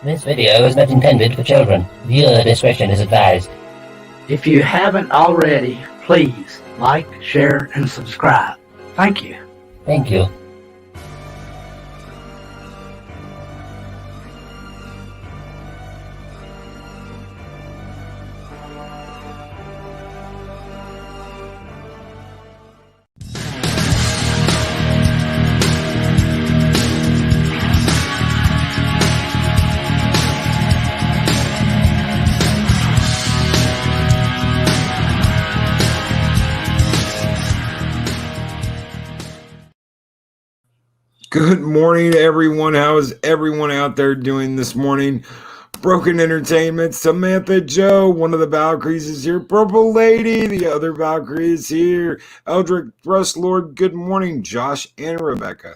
This video is not intended for children. Viewer discretion is advised. If you haven't already, please like, share, and subscribe. Thank you. Thank you. Good morning, everyone. How is everyone out there doing this morning? Broken Entertainment, Samantha Joe, one of the Valkyries is here. Purple Lady, the other Valkyrie is here. Eldrick Thrust Lord, good morning. Josh and Rebecca.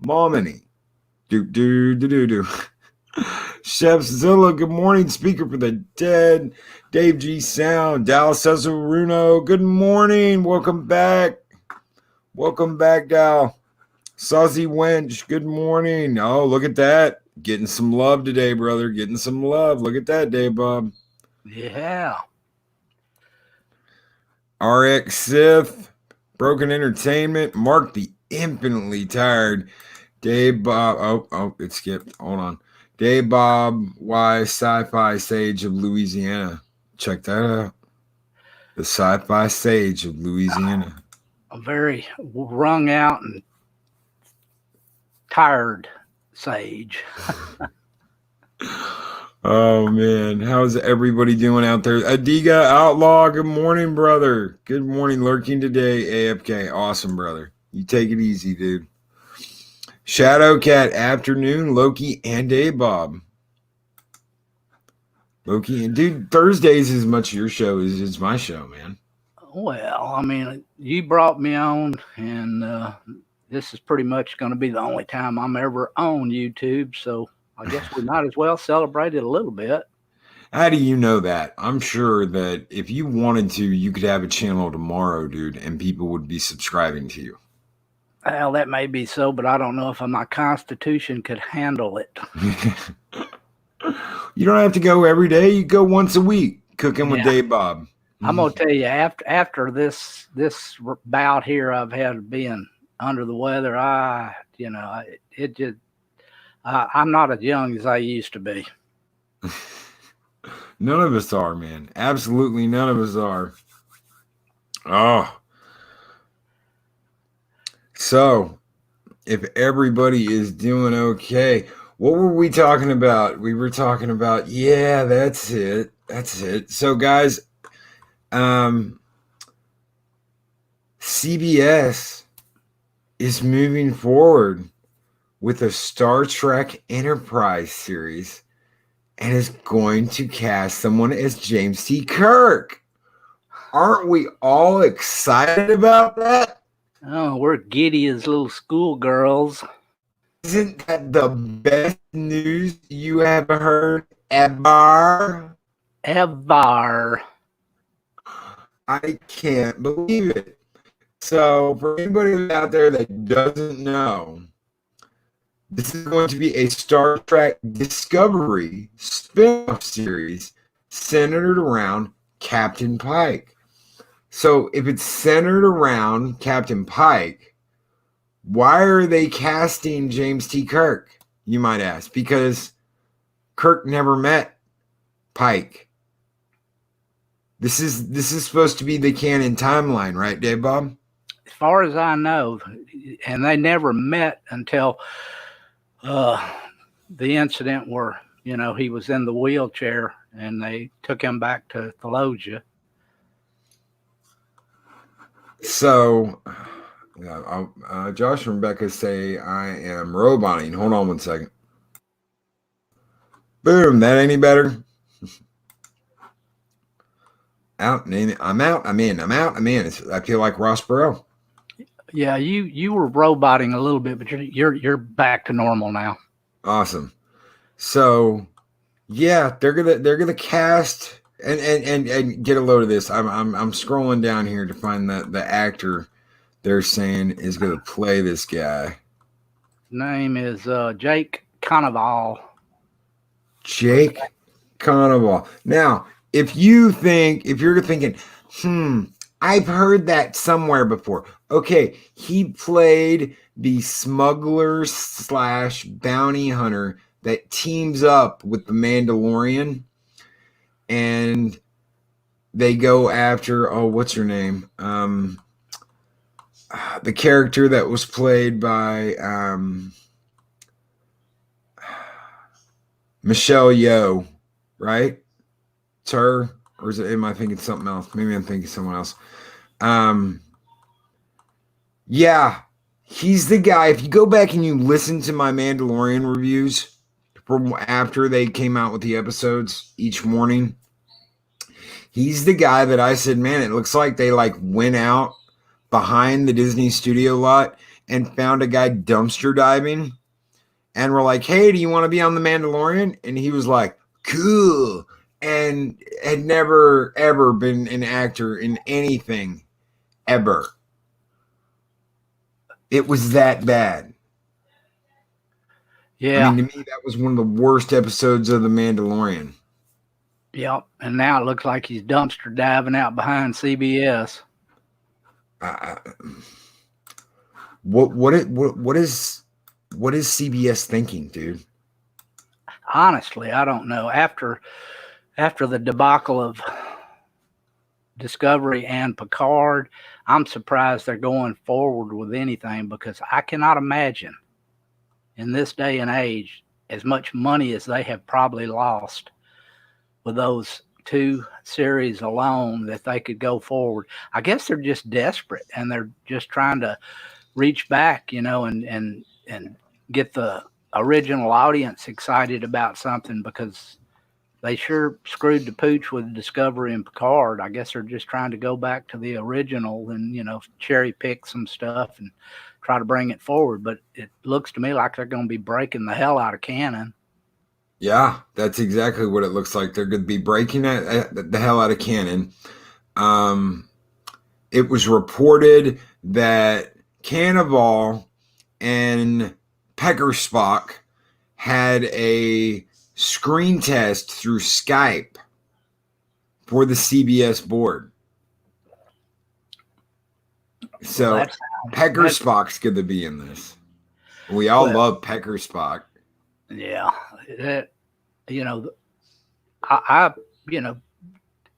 Momini. Do. Chef Zilla, good morning. Speaker for the Dead. Dave G. Sound. Dallas Cesaruno, good morning. Welcome back. Welcome back, Dal. Saucy Wench, good morning. Oh, look at that. Getting some love today, brother. Getting some love. Look at that, Dave Bob. Yeah. RX Sith, Broken Entertainment, Mark the Infinitely Tired, Dave Bob. Oh, it skipped. Hold on. Dave Bob Y, Sci-Fi Sage of Louisiana. Check that out. The Sci-Fi Sage of Louisiana. A very wrung out and tired sage. Oh man, how's everybody doing out there? Adega Outlaw, good morning, brother. Good morning, lurking today. AFK, awesome, brother. You take it easy, dude. ShadowCat, afternoon. Loki and Dave Bob. Loki and dude, Thursdays is much your show as it's my show, man. Well, I mean, you brought me on, and this is pretty much going to be the only time I'm ever on YouTube, so I guess we might as well celebrate it a little bit. How do you know that? I'm sure that if you wanted to, you could have a channel tomorrow, dude, and people would be subscribing to you. Well, that may be so, but I don't know if my constitution could handle it. You don't have to go every day. You go once a week, cooking with Dave Bob. I'm going to tell you, after this bout here I've had being under the weather, I'm not as young as I used to be. None of us are, man. Absolutely none of us are. Oh. So, if everybody is doing okay, what were we talking about? We were talking about, yeah, that's it. That's it. So, guys, CBS is moving forward with a Star Trek Enterprise series and is going to cast someone as James T. Kirk. Aren't we all excited about that? Oh, we're giddy as little schoolgirls. Isn't that the best news you have heard ever? Ever. I can't believe it. So, for anybody out there that doesn't know, this is going to be a Star Trek Discovery spin-off series centered around Captain Pike. So, if it's centered around Captain Pike, why are they casting James T. Kirk, you might ask? Because Kirk never met Pike. This is supposed to be the canon timeline, right, Dave Bob? As far as I know, and they never met until the incident where, he was in the wheelchair and they took him back to Thalogia. So, Josh and Rebecca say I am roboting. Hold on one second. Boom, that any better? I'm out. I'm in. I feel like Ross Perot. Yeah, you were roboting a little bit, but you're back to normal now. Awesome. So, yeah, they're gonna cast and get a load of this. I'm scrolling down here to find the actor they're saying is gonna play this guy. His name is Jake Carnival. Jake Carnival. Now, if you're thinking, I've heard that somewhere before. Okay, he played the smuggler / bounty hunter that teams up with the Mandalorian, and they go after, what's her name? The character that was played by Michelle Yeoh, right? It's her, or am I thinking something else? Maybe I'm thinking someone else. Yeah, he's the guy. If you go back and you listen to my Mandalorian reviews from after they came out with the episodes each morning, he's the guy that I said, man, it looks like they went out behind the Disney studio lot and found a guy dumpster diving and were like, hey, do you want to be on the Mandalorian? And he was like, cool, and had never ever been an actor in anything ever. It was that bad. Yeah. I mean, to me, that was one of the worst episodes of The Mandalorian. Yep. And now it looks like he's dumpster diving out behind CBS. What is CBS thinking, dude? Honestly, I don't know. After the debacle of Discovery and Picard, I'm surprised they're going forward with anything, because I cannot imagine in this day and age as much money as they have probably lost with those 2 series alone that they could go forward. I guess they're just desperate, and they're just trying to reach back, and get the original audience excited about something, because they sure screwed the pooch with Discovery and Picard. I guess they're just trying to go back to the original and, cherry pick some stuff and try to bring it forward. But it looks to me like they're going to be breaking the hell out of canon. Yeah, that's exactly what it looks like. They're going to be breaking the hell out of canon. It was reported that Carnival and Peckerspock had a screen test through Skype for the CBS board. So Peckerspock's going to be in this. We all love Peckerspock. Yeah, I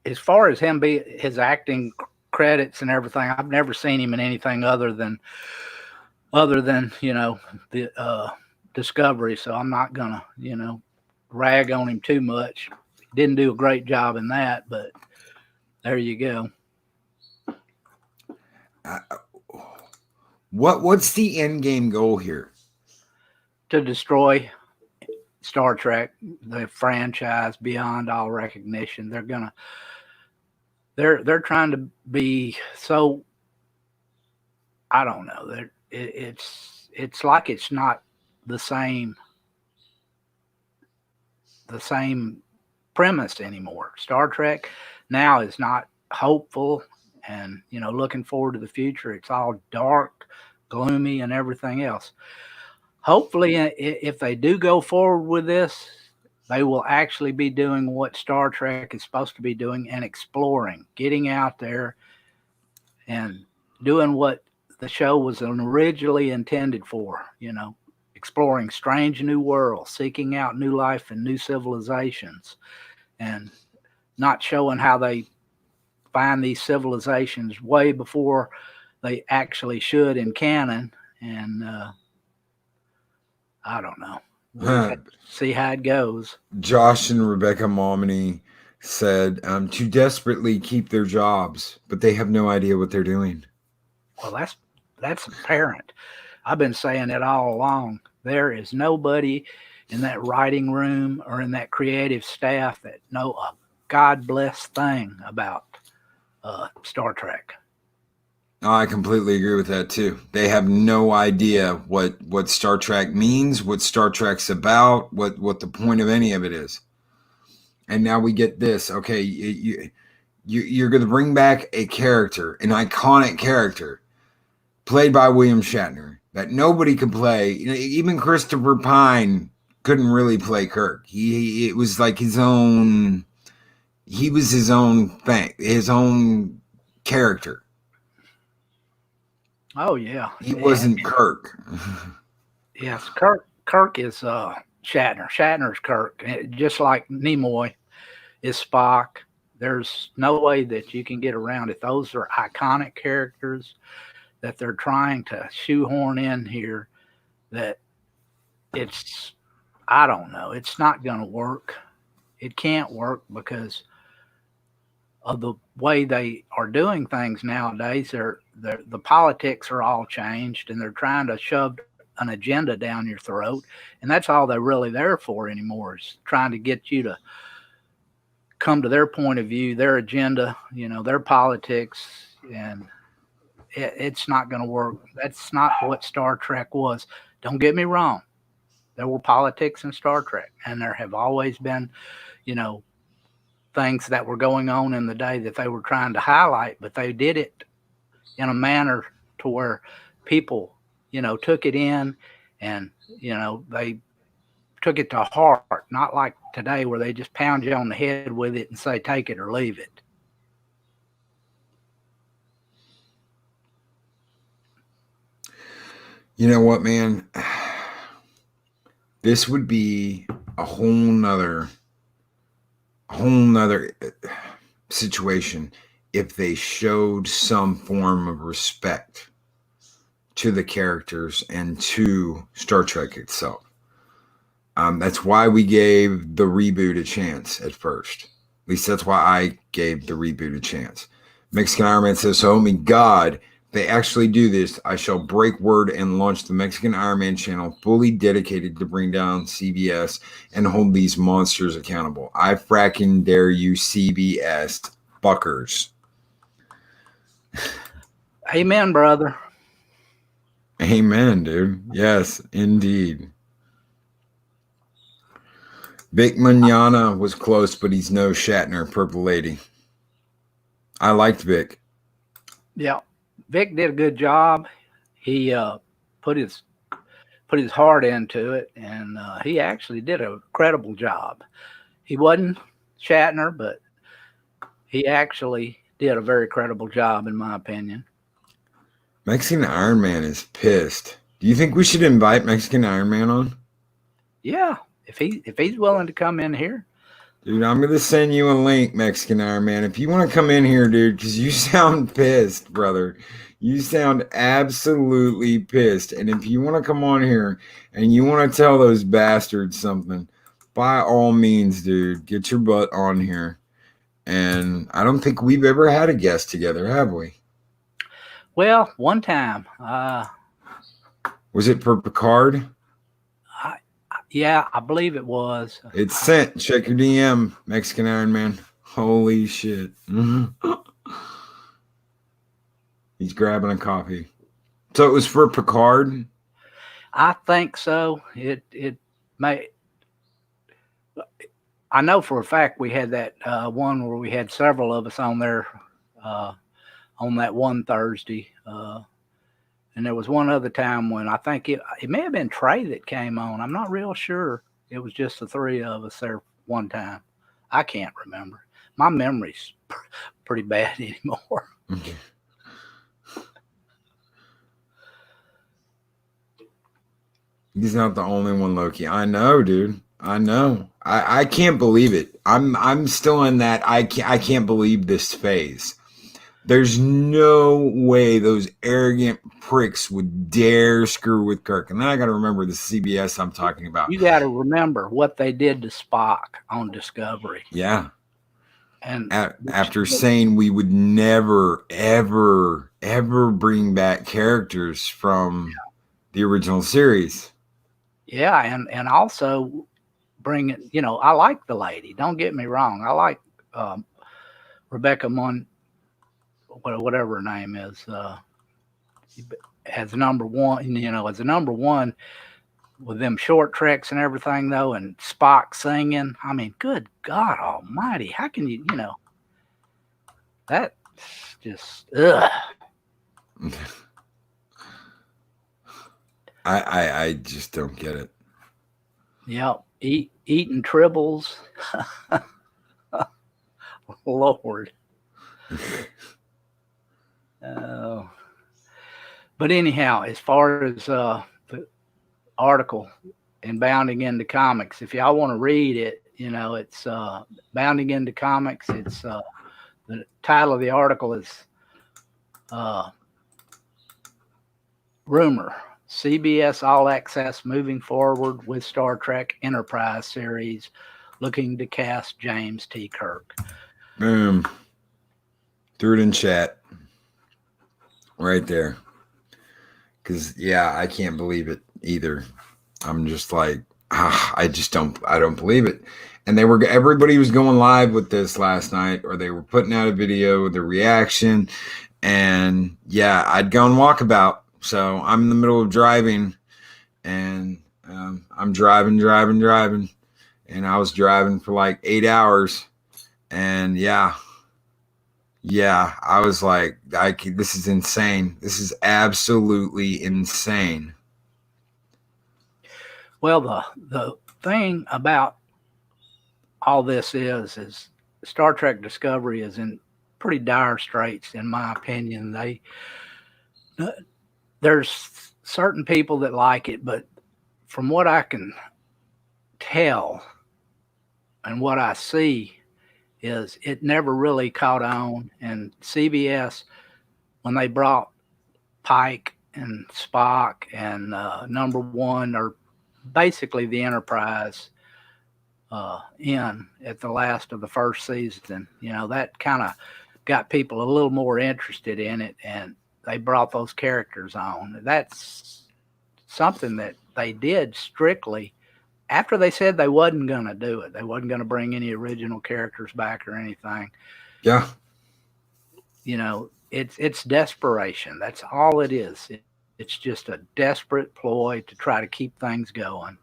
as far as his acting credits and everything, I've never seen him in anything other than the Discovery. So I'm not gonna rag on him too much. Didn't do a great job in that, but there you go. What's the end game goal here? To destroy Star Trek, the franchise, beyond all recognition. They're trying to be so, I don't know. It's like it's not the same premise anymore. Star Trek now is not hopeful and looking forward to the future. It's all dark, gloomy, and everything else. Hopefully, if they do go forward with this, they will actually be doing what Star Trek is supposed to be doing and exploring, getting out there and doing what the show was originally intended for, exploring strange new worlds, seeking out new life and new civilizations, and not showing how they find these civilizations way before they actually should in canon. And I don't know. We'll see how it goes. Josh and Rebecca Momini said to desperately keep their jobs, but they have no idea what they're doing. Well, that's apparent. I've been saying it all along. There is nobody in that writing room or in that creative staff that know a God bless thing about Star Trek. I completely agree with that too. They have no idea what Star Trek means, what Star Trek's about, what the point of any of it is. And now we get this. Okay, you're going to bring back a character, an iconic character, played by William Shatner, that nobody could play. Even Christopher Pine couldn't really play Kirk. It was like his own. He was his own thing, his own character. Oh yeah, He wasn't Kirk. yes, Kirk is Shatner. Shatner's Kirk, just like Nimoy is Spock. There's no way that you can get around it. Those are iconic characters that they're trying to shoehorn in here. That it's, I don't know, it's not going to work. It can't work because of the way they are doing things nowadays. The politics are all changed, and they're trying to shove an agenda down your throat, and that's all they're really there for anymore, is trying to get you to come to their point of view, their agenda, their politics, and it's not going to work. That's not what Star Trek was. Don't get me wrong. There were politics in Star Trek, and there have always been, things that were going on in the day that they were trying to highlight, but they did it in a manner to where people, took it in, and, they took it to heart, not like today where they just pound you on the head with it and say, take it or leave it. You know what, man? This would be a whole nother situation if they showed some form of respect to the characters and to Star Trek itself. That's why we gave the reboot a chance at first. At least that's why I gave the reboot a chance. Mexican Iron Man says, so help me God, they actually do this, I shall break word and launch the Mexican Iron Man channel fully dedicated to bring down CBS and hold these monsters accountable. I fracking dare you, CBS fuckers. Amen, brother. Amen, dude. Yes, indeed. Vic Mignogna was close, but he's no Shatner, Purple Lady. I liked Vic. Yeah. Vic did a good job. He put his heart into it, and he actually did a credible job. He wasn't Shatner, but he actually did a very credible job, in my opinion. Mexican Iron Man is pissed. Do you think we should invite Mexican Iron Man on? Yeah, if he's willing to come in here. Dude, I'm going to send you a link, Mexican Iron Man. If you want to come in here, dude, because you sound pissed, brother. You sound absolutely pissed. And if you want to come on here and you want to tell those bastards something, by all means, dude, get your butt on here. And I don't think we've ever had a guest together, have we? Well, one time. Was it for Picard? Yeah, I believe it was. It's sent. Check your DM, Mexican Iron Man. Holy shit. He's grabbing a coffee. So it was for Picard? I think so. It may. I know for a fact we had that one where we had several of us on there on that one Thursday. And there was one other time when I think it may have been Trey that came on. I'm not real sure. It was just the three of us there one time. I can't remember. My memory's pretty bad anymore. Okay. He's not the only one, Loki. I know, dude. I know. I can't believe it. I'm still in that I can't believe this phase. There's no way those arrogant pricks would dare screw with Kirk. And then I got to remember the CBS I'm talking about. You got to remember what they did to Spock on Discovery. Yeah. And after saying we would never, ever, ever bring back characters from the original series. Yeah, and also bring it, I like the lady. Don't get me wrong. I like Rebecca whatever her name is, as number one, as a number one with them short treks and everything, though, and Spock singing. I mean, good God Almighty, how can you, that's just ugh. I just don't get it. Yep. Eating tribbles. Lord. But anyhow, as far as the article in Bounding into Comics, if y'all want to read it, it's Bounding into Comics. It's the title of the article is Rumor. CBS All Access moving forward with Star Trek Enterprise series, looking to cast James T. Kirk. Boom. Threw it in chat. Right there. Because, yeah, I can't believe it either. I'm just like, I don't believe it. And everybody was going live with this last night, or they were putting out a video with the reaction. And yeah, I'd gone walkabout. So I'm in the middle of driving, and I'm driving. And I was driving for like 8 hours. And yeah, I was like, this is insane. This is absolutely insane. Well, the thing about all this is Star Trek Discovery is in pretty dire straits, in my opinion. There's certain people that like it, but from what I can tell and what I see is it never really caught on. And CBS, when they brought Pike and Spock and Number One, or basically the Enterprise, in at the last of the first season, that kind of got people a little more interested in it, and they brought those characters on. That's something that they did strictly after they said they wasn't going to do it. They wasn't going to bring any original characters back or anything. Yeah. It's desperation. That's all it is. It's just a desperate ploy to try to keep things going.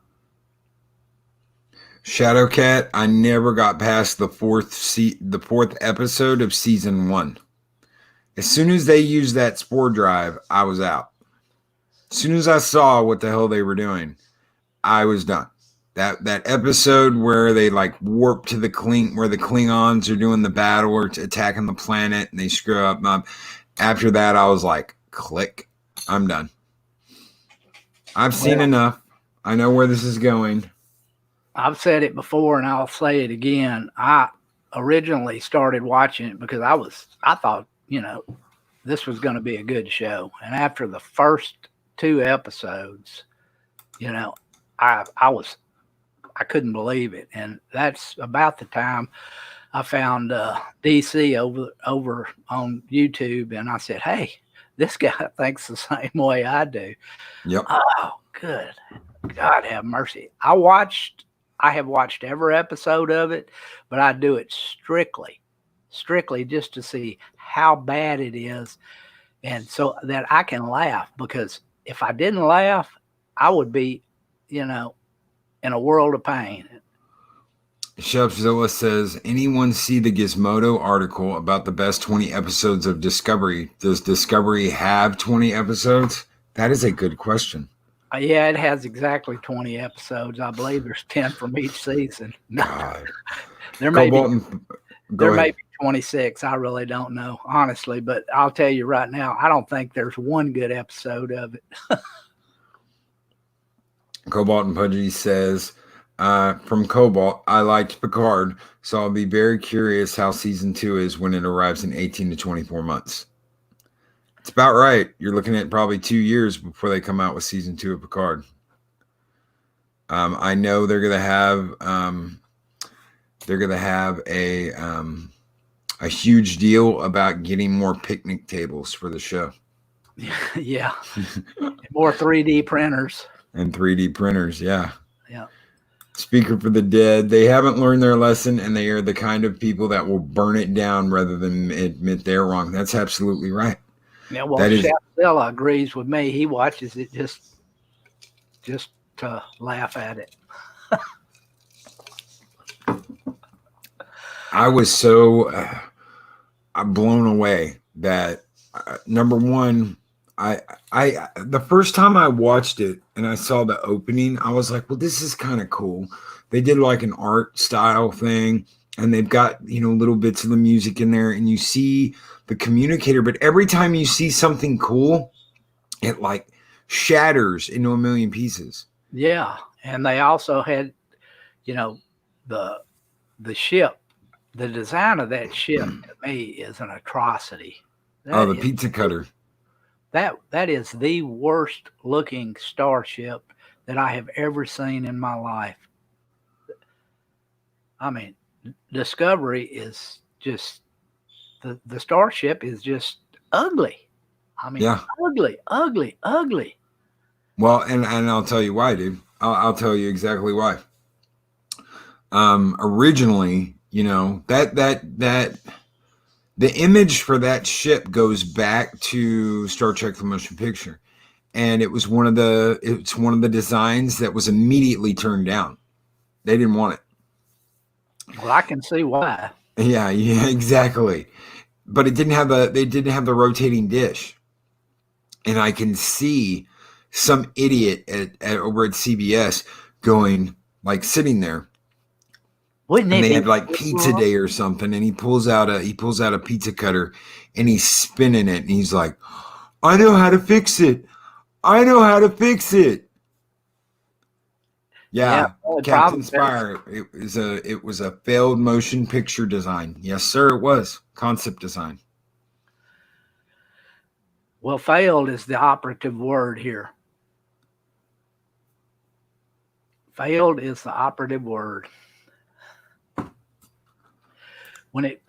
ShadowCat, I never got past the fourth episode of season 1. As soon as they used that spore drive, I was out. As soon as I saw what the hell they were doing, I was done. That episode where they like warp to where the Klingons are doing the battle or attacking the planet and they screw up. After that, I was like, click, I'm done. I've seen enough. I know where this is going. I've said it before and I'll say it again. I originally started watching it because I thought, this was going to be a good show. And after the first 2 episodes, I couldn't believe it. And that's about the time I found DC over on YouTube, and I said, hey, this guy thinks the same way I do. Yep. Oh, good. God have mercy. I have watched every episode of it, but I do it strictly just to see how bad it is, and so that I can laugh, because if I didn't laugh, I would be, in a world of pain. Chefzilla says, anyone see the Gizmodo article about the best 20 episodes of Discovery? Does Discovery have 20 episodes? That is a good question. Yeah, it has exactly 20 episodes. I believe there's 10 from each season. God. There may be 26. I really don't know, honestly, but I'll tell you right now, I don't think there's one good episode of it. Cobalt and Pudgy says, from Cobalt, I liked Picard, so I'll be very curious how season 2 is when it arrives in 18 to 24 months. It's about right. You're looking at probably 2 years before they come out with season 2 of Picard. I know they're gonna have a huge deal about getting more picnic tables for the show. Yeah, more 3D printers. And 3D printers, yeah. Yeah. Speaker for the dead. They haven't learned their lesson, and they are the kind of people that will burn it down rather than admit they're wrong. That's absolutely right. Yeah, well, Shapzilla agrees with me. He watches it just to laugh at it. I was so blown away that, number one, the first time I watched it and I saw the opening, I was like, well, this is kind of cool. They did like an art style thing, and they've got, little bits of the music in there, and you see the communicator, but every time you see something cool, it like shatters into a million pieces. Yeah. And they also had, the ship. The design of that ship to me is an atrocity. The pizza cutter. That is the worst looking starship that I have ever seen in my life. I mean, Discovery is just the starship is just ugly. I mean, Yeah. ugly, ugly, ugly. Well, and I'll tell you why, dude. I'll tell you exactly why. Originally, that the image for that ship goes back to Star Trek: The Motion Picture, and it's one of the designs that was immediately turned down. They didn't want it. Well, I can see why. Yeah, exactly. But they didn't have the rotating dish, and I can see some idiot over at CBS going, like, sitting there. Wouldn't and it they be had like pizza day or something, and he pulls out a pizza cutter and he's spinning it, and he's like, I know how to fix it. I know how to fix it. Yeah, Captain Spire. It was a failed motion picture design. Yes, sir, it was concept design. Well, failed is the operative word here. Failed is the operative word. When it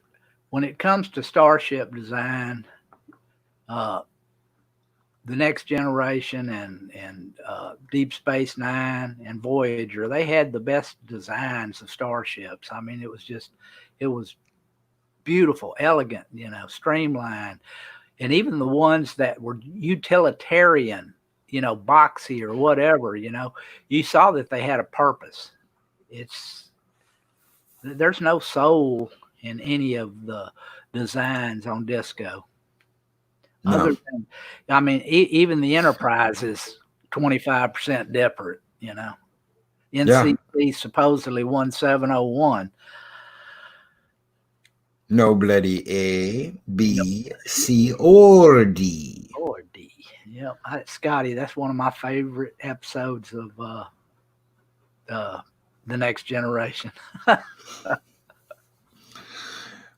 comes to starship design, the Next Generation and Deep Space Nine and Voyager, they had the best designs of starships. I mean, it was beautiful, elegant, streamlined, and even the ones that were utilitarian, boxy or whatever, you saw that they had a purpose. There's no soul in any of the designs on Disco. No. Other than, I mean, even the Enterprise is 25% different, NCC supposedly 1701. No bloody A, B, C, or D. Or D. Yep. Scotty, that's one of my favorite episodes of The Next Generation.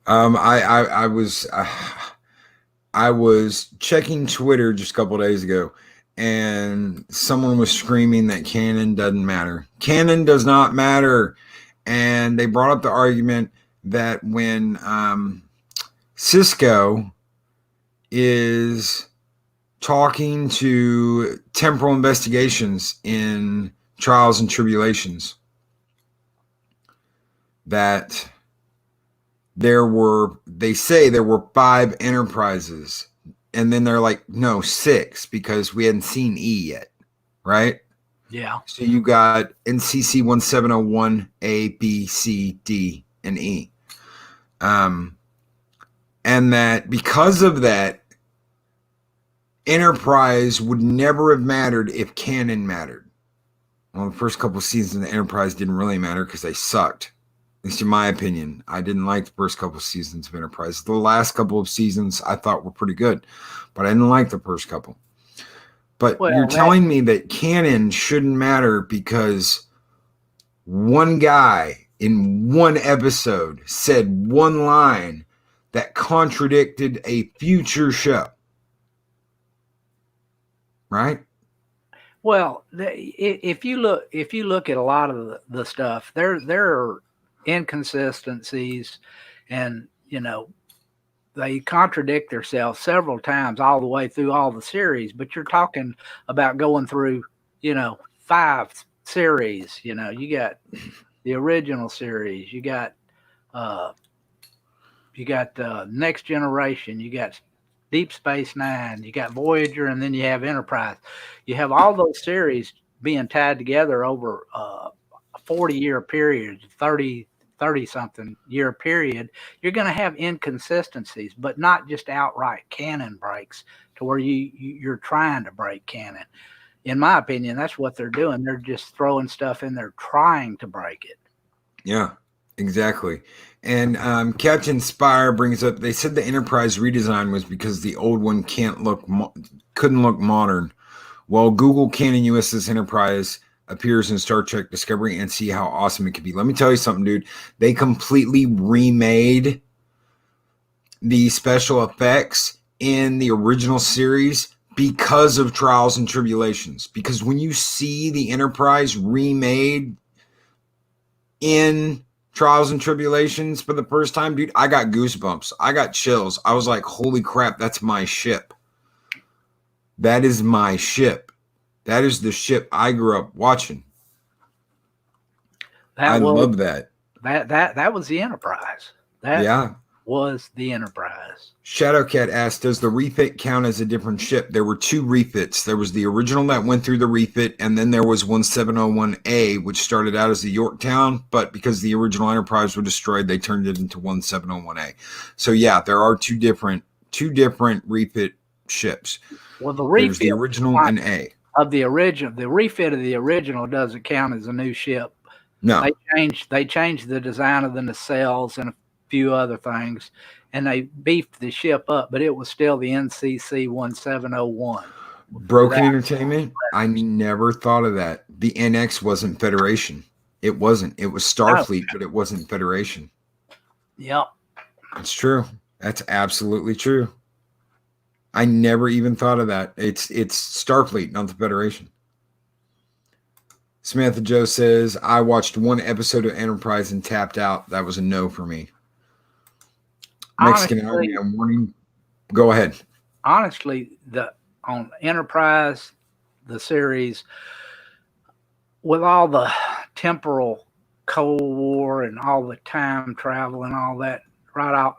I was checking Twitter just a couple of days ago, and someone was screaming that canon doesn't matter. Canon does not matter. And they brought up the argument that when Cisco is talking to temporal investigations in Trials and Tribulations, that they say there were 5 Enterprises, and then they're like, no, 6, because we hadn't seen E yet, right? Yeah. So you got NCC 1701 A, B, C, D, and E. And that because of that, Enterprise would never have mattered if canon mattered. Well, the first couple of seasons of the Enterprise didn't really matter because they sucked. At least in my opinion. I didn't like the first couple of seasons of Enterprise. The last couple of seasons I thought were pretty good, but I didn't like the first couple. But you're telling me that canon shouldn't matter because one guy in one episode said one line that contradicted a future show, right? Well, if you look at a lot of the stuff, there are inconsistencies, and they contradict themselves several times all the way through all the series. But you're talking about going through 5 series. You got the original series, you got Next Generation, you got Deep Space Nine, you got Voyager, and then you have Enterprise. You have all those series being tied together over a 40-year period, 30-something year period. You're going to have inconsistencies, but not just outright canon breaks. to where you're trying to break canon. In my opinion, that's what they're doing. They're just throwing stuff in there, trying to break it. Yeah, exactly. And Captain Spire brings up, they said the Enterprise redesign was because the old one couldn't look modern. Well, Google Canon USS Enterprise appears in Star Trek Discovery and see how awesome it could be. Let me tell you something, dude. They completely remade the special effects in the original series because of Trials and Tribulations. Because when you see the Enterprise remade in Trials and Tribulations for the first time, dude, I got goosebumps. I got chills. I was like, holy crap, that's my ship. That is my ship. That is the ship I grew up watching. I love that. That was the Enterprise. That was the Enterprise. ShadowCat asked, does the refit count as a different ship? There were two refits. There was the original that went through the refit, and then there was 1701A, which started out as the Yorktown, but because the original Enterprise was destroyed, they turned it into 1701A. So yeah, there are two different refit ships. Well, there's the original and A. The refit of the original doesn't count as a new ship. No. They changed the design of the nacelles and a few other things, and they beefed the ship up, but it was still the NCC 1701. Broken Entertainment? I never thought of that. The NX wasn't Federation. It wasn't. It was Starfleet, but it wasn't Federation. Yep. That's true. That's absolutely true. I never even thought of that. It's Starfleet, not the Federation. Samantha Joe says, I watched one episode of Enterprise and tapped out. That was a no for me. Mexican Army, I'm warning. Go ahead. Honestly, on Enterprise, the series, with all the temporal Cold War and all the time travel and all that, right out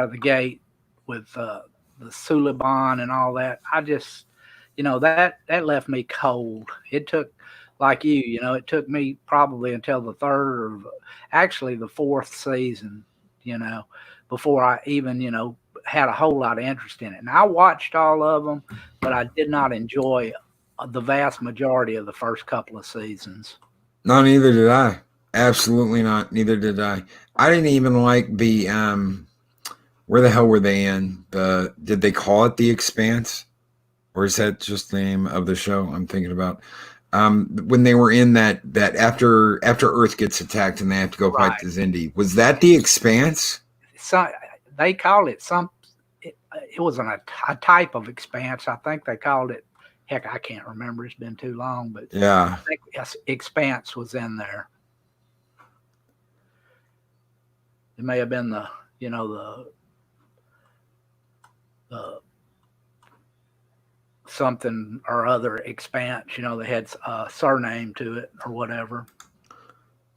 of the gate with the Suliban and all that, I just, that left me cold. It took, like it took me probably until the third or actually the fourth season, before I even, had a whole lot of interest in it. And I watched all of them, but I did not enjoy the vast majority of the first couple of seasons. No, neither did I. Absolutely not. Neither did I. I didn't even like the where the hell were they in? Did they call it The Expanse? Or is that just the name of the show I'm thinking about? When they were in that after Earth gets attacked and they have to go fight the Xindi. Was that The Expanse? So they called it it wasn't a type of expanse. I think they called it, heck, I can't remember. It's been too long, but yeah, I think Expanse was in there. It may have been the something or other Expanse, they had a surname to it or whatever.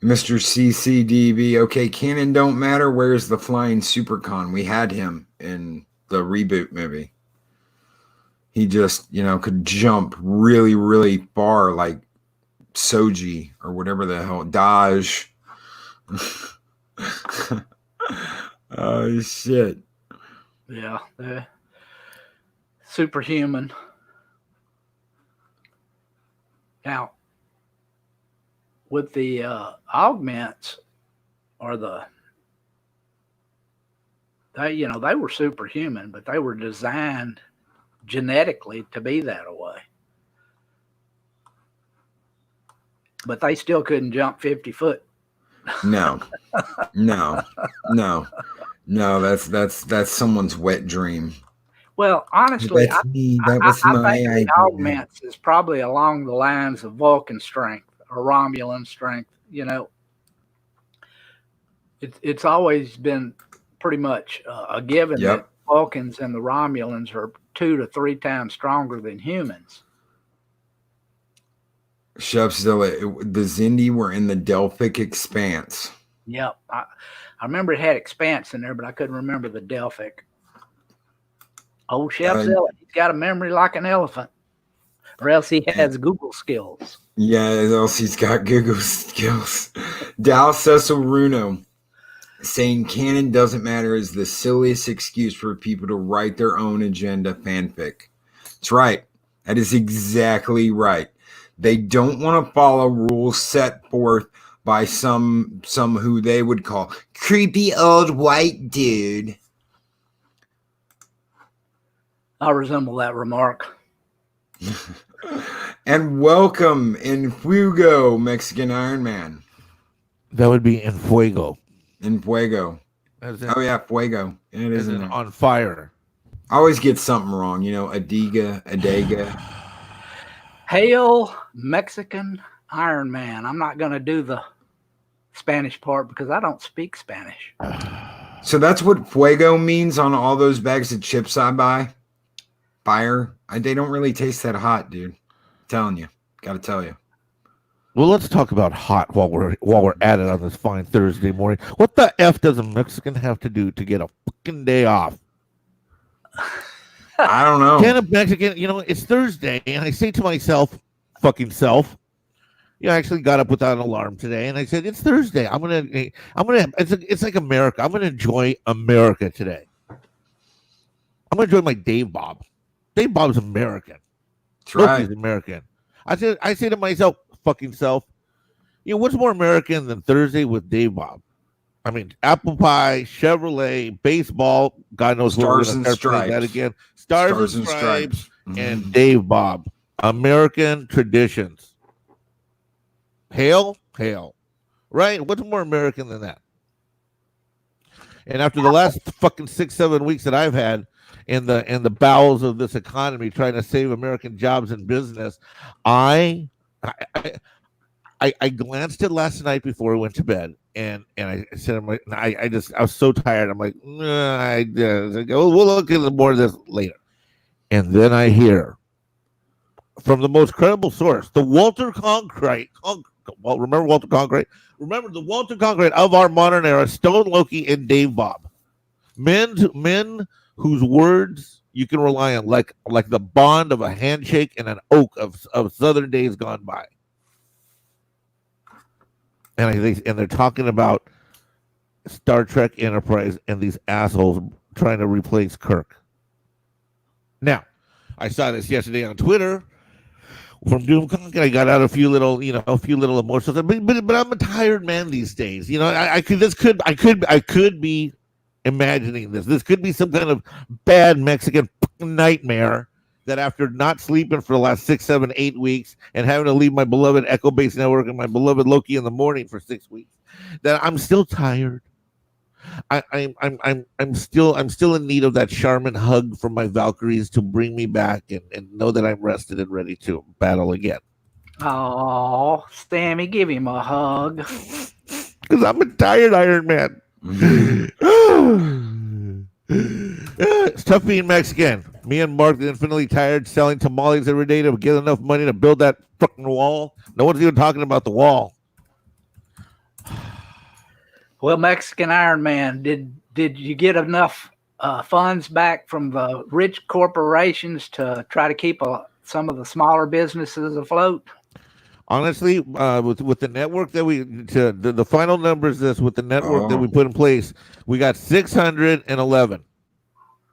Mr. CCDB, okay, canon don't matter. Where's the flying supercon? We had him in the reboot movie. He just, could jump really, really far, like Soji or whatever the hell, Daj. Oh, shit. Yeah, superhuman. Now, with the augments, or they were superhuman, but they were designed genetically to be that way. But they still couldn't jump 50 foot. No. That's someone's wet dream. Well, honestly, I think the augments is probably along the lines of Vulcan strength or Romulan strength. It's always been pretty much a given that Vulcans and the Romulans are 2 to 3 times stronger than humans. The Xindi were in the Delphic Expanse. Yep. I remember it had Expanse in there, but I couldn't remember the Delphic. Old Chef Zilla, he's got a memory like an elephant. Or else he has Google skills. Yeah, else he's got Google skills. Dal Cecil Runo saying canon doesn't matter is the silliest excuse for people to write their own agenda fanfic. That's right. That is exactly right. They don't want to follow rules set forth by some who they would call creepy old white dude. I resemble that remark. And welcome in Fuego, Mexican Iron Man. That would be in fuego. In Fuego. Oh yeah, Fuego. It is in there. On fire. I always get something wrong, Adega. Hail Mexican Iron Man. I'm not going to do the Spanish part because I don't speak Spanish. So that's what Fuego means on all those bags of chips I buy. Fire. They don't really taste that hot, dude. I'm telling you. Got to tell you. Well, let's talk about hot while we're at it on this fine Thursday morning. What the F does a Mexican have to do to get a fucking day off? I don't know. Can a Mexican, it's Thursday, and I say to myself, fucking self, I actually got up without an alarm today, and I said, it's Thursday. It's like America. I'm gonna enjoy America today. I'm gonna enjoy my Dave Bob. Dave Bob's American. That's right. Loki's American. I say to myself, fucking self, what's more American than Thursday with Dave Bob? I mean, apple pie, Chevrolet, baseball, God knows what we're going to start playing that again. Stars and Stripes, and Dave Bob. American traditions. Hail, hail. Right? What's more American than that? And after the last fucking 6-7 weeks that I've had in the bowels of this economy trying to save American jobs and business, I glanced at last night before I went to bed, and I said, I was so tired. I'm like, we'll look into more of this later. And then I hear from the most credible source, the Walter Concrete. Remember Walter Concrete? Remember the Walter Concrete of our modern era, Stone Loki and Dave Bob. Men whose words you can rely on, like the bond of a handshake and an oak of southern days gone by. And they're talking about Star Trek Enterprise and these assholes trying to replace Kirk. Now, I saw this yesterday on Twitter from Doomcock, and I got out a few little emotions. But I'm a tired man these days. I could be imagining this. This could be some kind of bad Mexican nightmare that after not sleeping for the last 6, 7, 8 weeks and having to leave my beloved Echo Base Network and my beloved Loki in the morning for 6 weeks, that I'm still tired. I'm still in need of that Charmin hug from my Valkyries to bring me back and know that I'm rested and ready to battle again. Oh, Sammy, give him a hug. Because I'm a tired Iron Man. It's tough being Mexican. Me and Mark, the infinitely tired, selling tamales every day to get enough money to build that fucking wall. No one's even talking about the wall. Well, Mexican Iron Man, did you get enough funds back from the rich corporations to try to keep some of the smaller businesses afloat? Honestly, with the network that the final numbers with the network that we put in place, we got 611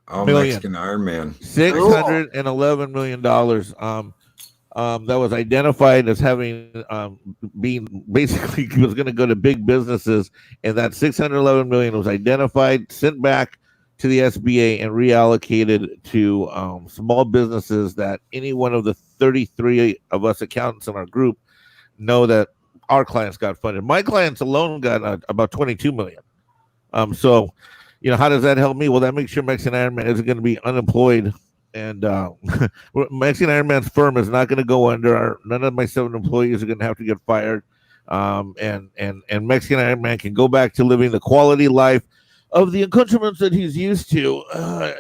million. Mexican Iron Man. $611 million. That was identified as having being basically was going to go to big businesses, and that 611 million was identified, sent back to the SBA, and reallocated to small businesses that any one of the 33 of us accountants in our group know that our clients got funded. My clients alone got about 22 million. So, how does that help me? Well, that makes sure Mexican Iron Man isn't going to be unemployed. And Mexican Iron Man's firm is not going to go under. None of my 7 employees are going to have to get fired. And Mexican Iron Man can go back to living the quality life of the accoutrements that he's used to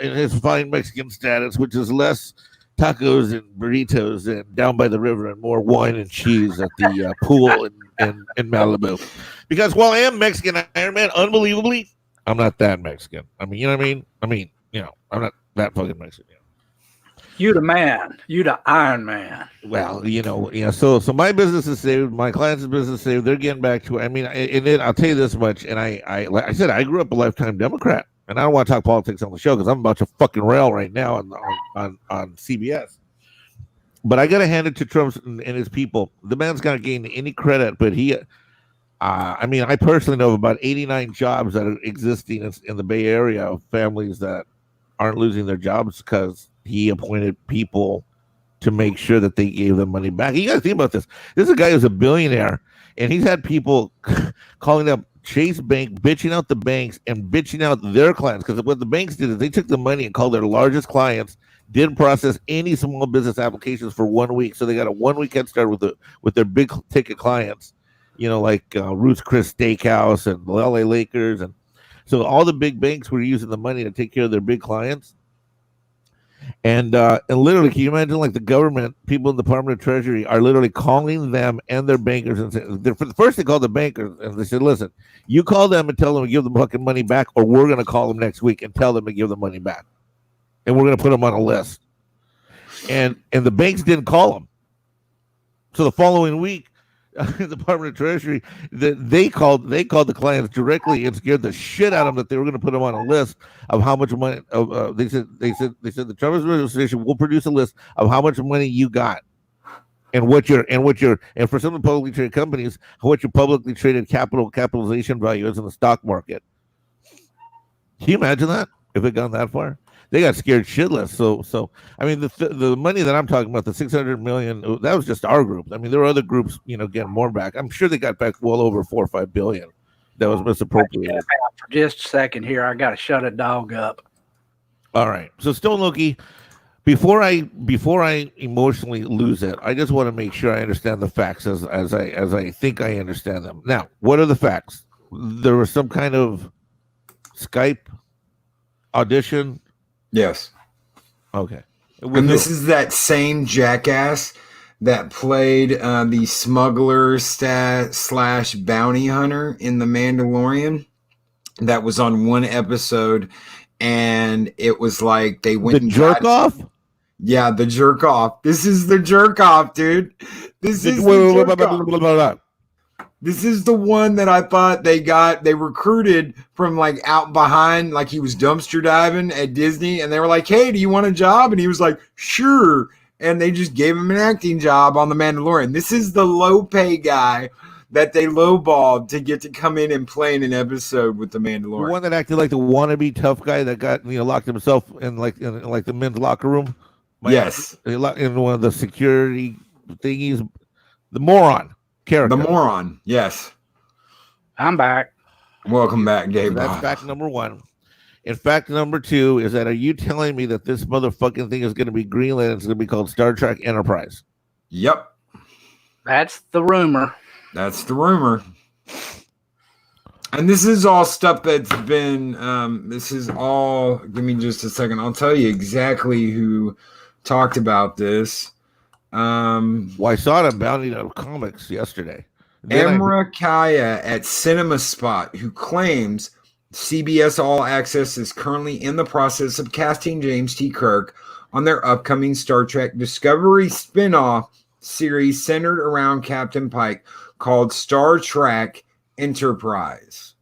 in his fine Mexican status, which is less tacos and burritos and down by the river and more wine and cheese at the pool in Malibu. Because while I am Mexican Iron Man, unbelievably, I'm not that Mexican. I mean, you know what I mean? I'm not that fucking Mexican. You the man. You the Iron Man. Well, so my business is saved. My clients' business is saved. They're getting back to it. I mean, I'll tell you this much. And I like I said, I grew up a lifetime Democrat. and I don't want to talk politics on the show because I'm about to fucking rail right now on CBS. But I got to hand it to Trump and his people. The man's not getting any credit, but he, I mean, I personally know of about 89 jobs that are existing in the Bay Area of families that aren't losing their jobs because he appointed people to make sure that they gave them money back. You got to think about this. This is a guy who's a billionaire, and he's had people calling up Chase Bank, bitching out the banks and bitching out their clients. Because what the banks did is they took the money and called their largest clients, didn't process any small business applications for 1 week. So they got a 1 week head start with their big ticket clients, you know, like Ruth's Chris Steakhouse and the LA Lakers. And so all the big banks were using the money to take care of their big clients. And literally, can you imagine, like, the government, people in the Department of Treasury are literally calling them and their bankers and saying, first they called the bankers and they said, listen, you call them and tell them to give the fucking money back, or we're going to call them next week and tell them to give the money back. And we're going to put them on a list. And the banks didn't call them. So the following week, the Department of Treasury, they called the clients directly and scared the shit out of them that they were going to put them on a list of how much money. They said the Trump administration will produce a list of how much money you got, and what your and for some of the publicly traded companies, what your publicly traded capitalization value is in the stock market. Can you imagine that if it gone that far? They got scared shitless. So I mean, the money that I'm talking about, the 600 million, that was just our group. I mean, there were other groups, you know, getting more back. I'm sure they got back well over 4 or 5 billion. That was misappropriated. For just a second here, I got to shut a dog up. All right. So Stone Loki, before I emotionally lose it, I just want to make sure I understand the facts as I think I understand them. Now, what are the facts? There was some kind of Skype audition. Yes. Okay. And this is that same jackass that played the smuggler slash bounty hunter in The Mandalorian. That was on one episode, and it was like they went the jerk off. Yeah, the jerk off. This is the jerk off, dude. This is This is the one that I thought they recruited from, like, out behind, like he was dumpster diving at Disney, and they were like, hey, do you want a job? And he was like, sure. And they just gave him an acting job on The Mandalorian. This is the low pay guy that they lowballed to get to come in and play in an episode with The Mandalorian. The one that acted like the wannabe tough guy that got, you know, locked himself in like the men's locker room. Yes. In one of the security thingies. The moron character. The moron. Yes. I'm back. Welcome back, Dave. That's fact number one. And fact number two is that, are you telling me that this motherfucking thing is going to be greenlit and it's going to be called Star Trek Enterprise? Yep. That's the rumor. That's the rumor. And this is all stuff that's been, this is all, give me just a second. I'll tell you exactly who talked about this. Well, I saw it on Bounty Comics yesterday. Emra Kaya at Cinema Spot, who claims CBS All Access is currently in the process of casting James T. Kirk on their upcoming Star Trek Discovery spin-off series centered around Captain Pike called Star Trek Enterprise.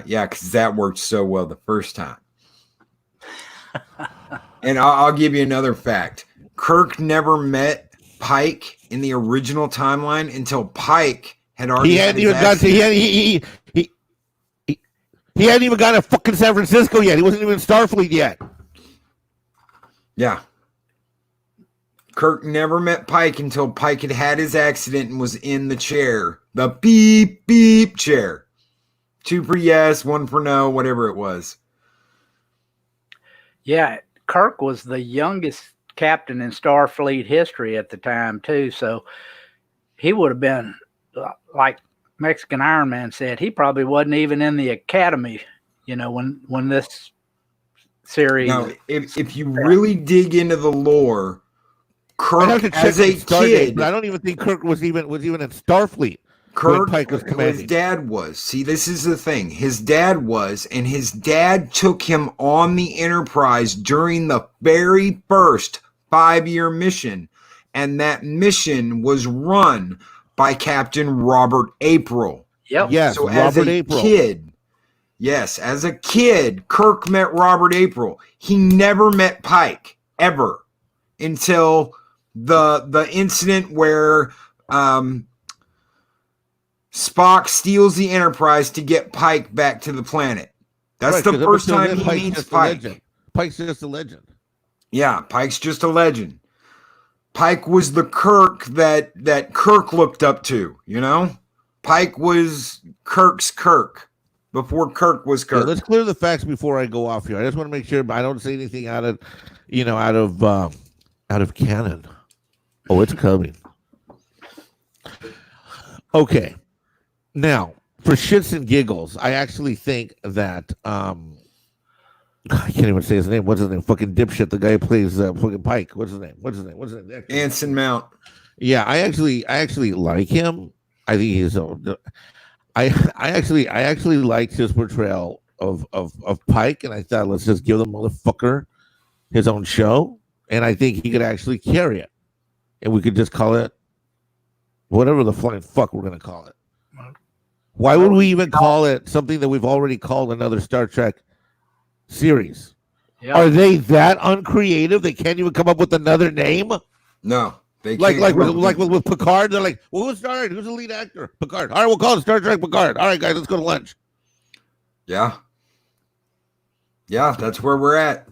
Yeah, because that worked so well the first time. And I'll give you another fact. Kirk never met Pike in the original timeline until Pike had already. He hadn't even got to. He hadn't even got to fucking San Francisco yet. He wasn't even in Starfleet yet. Yeah. Kirk never met Pike until Pike had his accident and was in the chair. The beep, beep chair. 2 for yes, 1 for no, whatever it was. Yeah, Kirk was the youngest captain in Starfleet history at the time, too. So he would have been, like Mexican Iron Man said, he probably wasn't even in the academy, you know, when this series. Now, if you really dig into the lore, Kirk as a kid, but I don't even think Kirk was even in Starfleet. Kirk, his dad was. See, this is the thing. His dad was, and his dad took him on the Enterprise during the very first 5-year mission, and that mission was run by Captain Robert April. Yep. Yes. So as a kid, Yes, as a kid, Kirk met Robert April. He never met Pike ever until the incident where Spock steals the Enterprise to get Pike back to the planet. That's the first time he meets Pike. Pike's just a legend. Yeah, Pike's just a legend. Pike was the Kirk that Kirk looked up to, you know? Pike was Kirk's Kirk before Kirk was Kirk. Yeah, let's clear the facts before I go off here. I just want to make sure I don't say anything out of canon. Oh, it's coming. Okay. Now, for shits and giggles, I actually think that I can't even say his name. What's his name? Fucking dipshit. The guy who plays fucking Pike. What's his name? Anson Mount. Yeah, I actually like him. I think he's. I actually liked his portrayal of Pike, and I thought, let's just give the motherfucker his own show, and I think he could actually carry it, and we could just call it whatever the flying fuck we're gonna call it. Why would we even call it something that we've already called another Star Trek series? Yep. Are they that uncreative? They can't even come up with another name? No. They like with Picard, they're like, well, who's the lead actor? Picard. All right, we'll call it Star Trek Picard. All right, guys, let's go to lunch. Yeah. Yeah, that's where we're at.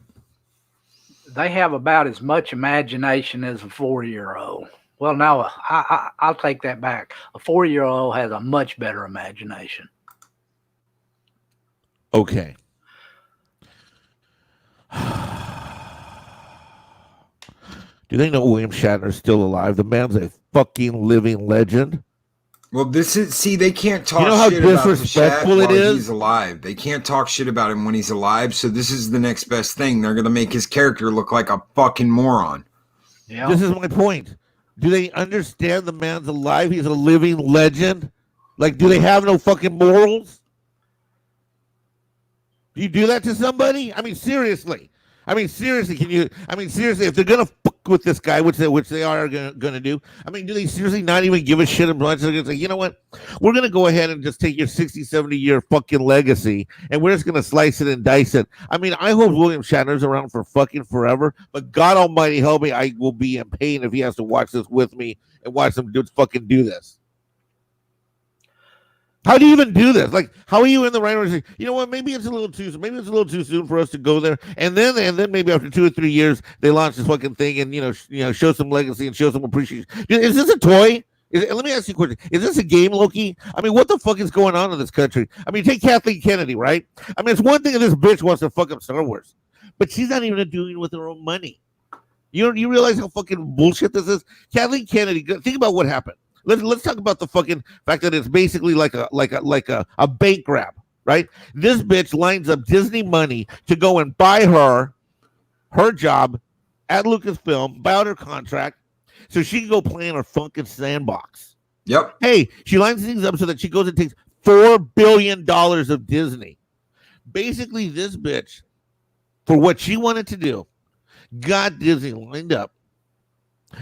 They have about as much imagination as a 4-year-old. Well, no, I'll take that back. A 4-year-old has a much better imagination. Okay. Do they know William Shatner's still alive? The man's a fucking living legend. Well, they can't talk shit about the Shat while he's alive. They can't talk shit about him when he's alive, so this is the next best thing. They're going to make his character look like a fucking moron. Yeah. This is my point. Do they understand the man's alive? He's a living legend. Like, do they have no fucking morals? Do you do that to somebody? I mean, seriously, if they're going to fuck with this guy, which they are going to do, I mean, do they seriously not even give a shit and they're going to say, you know what? We're going to go ahead and just take your 60, 70-year fucking legacy, and we're just going to slice it and dice it. I mean, I hope William Shatner's around for fucking forever, but God almighty help me, I will be in pain if he has to watch this with me and watch them fucking do this. How do you even do this? Like, how are you in the right way? You know what? Maybe it's a little too soon for us to go there. And then maybe after 2 or 3 years, they launch this fucking thing and show some legacy and show some appreciation. Is this a toy? Let me ask you a question. Is this a game, Loki? I mean, what the fuck is going on in this country? I mean, take Kathleen Kennedy, right? I mean, it's one thing if this bitch wants to fuck up Star Wars, but she's not even doing it with her own money. You realize how fucking bullshit this is? Kathleen Kennedy, think about what happened. Let's talk about the fucking fact that it's basically like a bank grab, right? This bitch lines up Disney money to go and buy her job at Lucasfilm, buy out her contract, so she can go play in her fucking sandbox. Yep. Hey, she lines things up so that she goes and takes $4 billion of Disney. Basically, this bitch, for what she wanted to do, got Disney lined up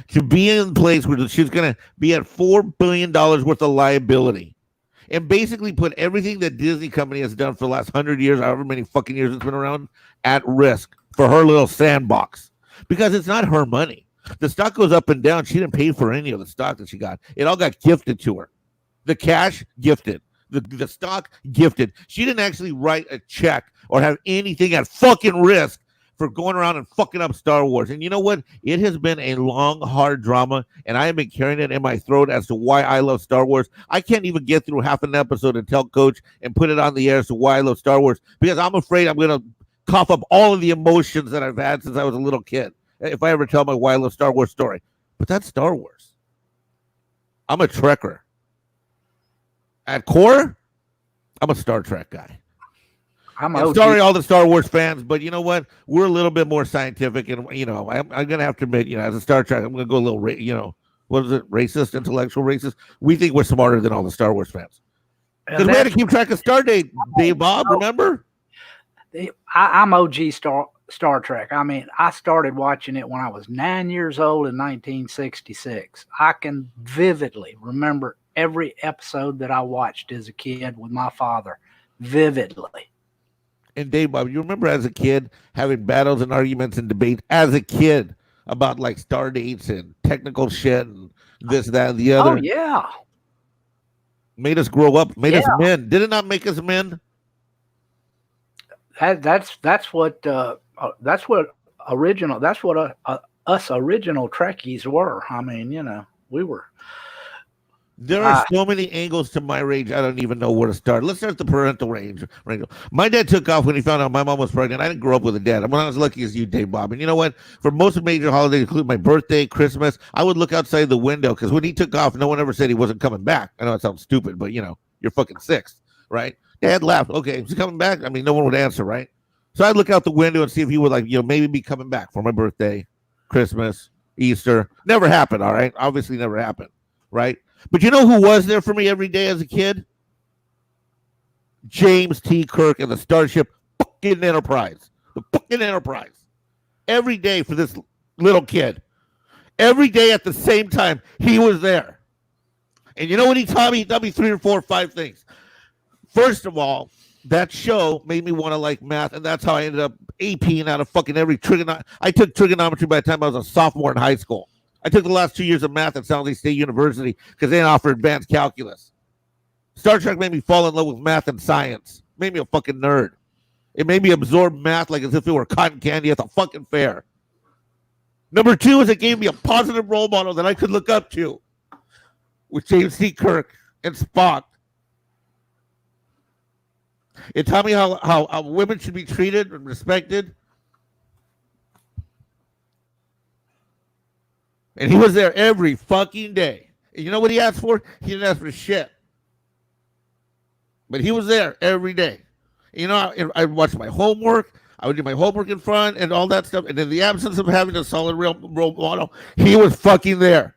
to be in a place where she's going to be at $4 billion worth of liability and basically put everything that Disney company has done for the last 100 years, however many fucking years it's been around, at risk for her little sandbox because it's not her money. The stock goes up and down. She didn't pay for any of the stock that she got. It all got gifted to her. The cash, gifted. The stock, gifted. She didn't actually write a check or have anything at fucking risk for going around and fucking up Star Wars. And you know what? It has been a long, hard drama, and I have been carrying it in my throat as to why I love Star Wars. I can't even get through half an episode and tell Coach and put it on the air as to why I love Star Wars, because I'm afraid I'm going to cough up all of the emotions that I've had since I was a little kid if I ever tell my why I love Star Wars story. But that's Star Wars. I'm a Trekker. At core, I'm a Star Trek guy. I'm sorry, all the Star Wars fans, but you know what? We're a little bit more scientific, and I'm going to have to admit, as a Star Trek, I'm going to go a little, what is it? Racist, intellectual racist. We think we're smarter than all the Star Wars fans because we had to keep track of Stardate. Dave Bob, remember? I'm OG Star Trek. I mean, I started watching it when I was 9 years old in 1966. I can vividly remember every episode that I watched as a kid with my father. Vividly. And Dave Bob, you remember as a kid having battles and arguments and debate as a kid about like star dates and technical shit and this, that, and the other. Oh yeah. Made us grow up, made us men. Did it not make us men? That's what original. That's what us original Trekkies were. I mean, you know, we were. There are so many angles to my range. I don't even know where to start. Let's start the parental range. My dad took off when he found out my mom was pregnant. I didn't grow up with a dad. I'm not as lucky as you, Dave Bob. And you know what? For most major holidays, including my birthday, Christmas, I would look outside the window because when he took off, no one ever said he wasn't coming back. I know it sounds stupid, but you know, you're fucking six, right? Dad laughed. Okay, is he coming back? I mean, no one would answer, right? So I'd look out the window and see if he would, like, you know, maybe be coming back for my birthday, Christmas, Easter. Never happened, all right? Obviously never happened, right? But you know who was there for me every day as a kid? James T. Kirk and the Starship fucking Enterprise. The fucking Enterprise. Every day for this little kid. Every day at the same time, he was there. And you know what he taught me? He taught me 3 or 4 or 5 things. First of all, that show made me want to like math, and that's how I ended up APing out of fucking every trigonometry. I took trigonometry by the time I was a sophomore in high school. I took the last 2 years of math at San Jose State University because they didn't offer advanced calculus. Star Trek made me fall in love with math and science. Made me a fucking nerd. It made me absorb math like as if it were cotton candy at the fucking fair. Number 2 is it gave me a positive role model that I could look up to with James T. Kirk and Spock. It taught me how women should be treated and respected. And he was there every fucking day. And you know what he asked for? He didn't ask for shit. But he was there every day. You know, I watched my homework. I would do my homework in front and all that stuff. And in the absence of having a solid real role model, he was fucking there.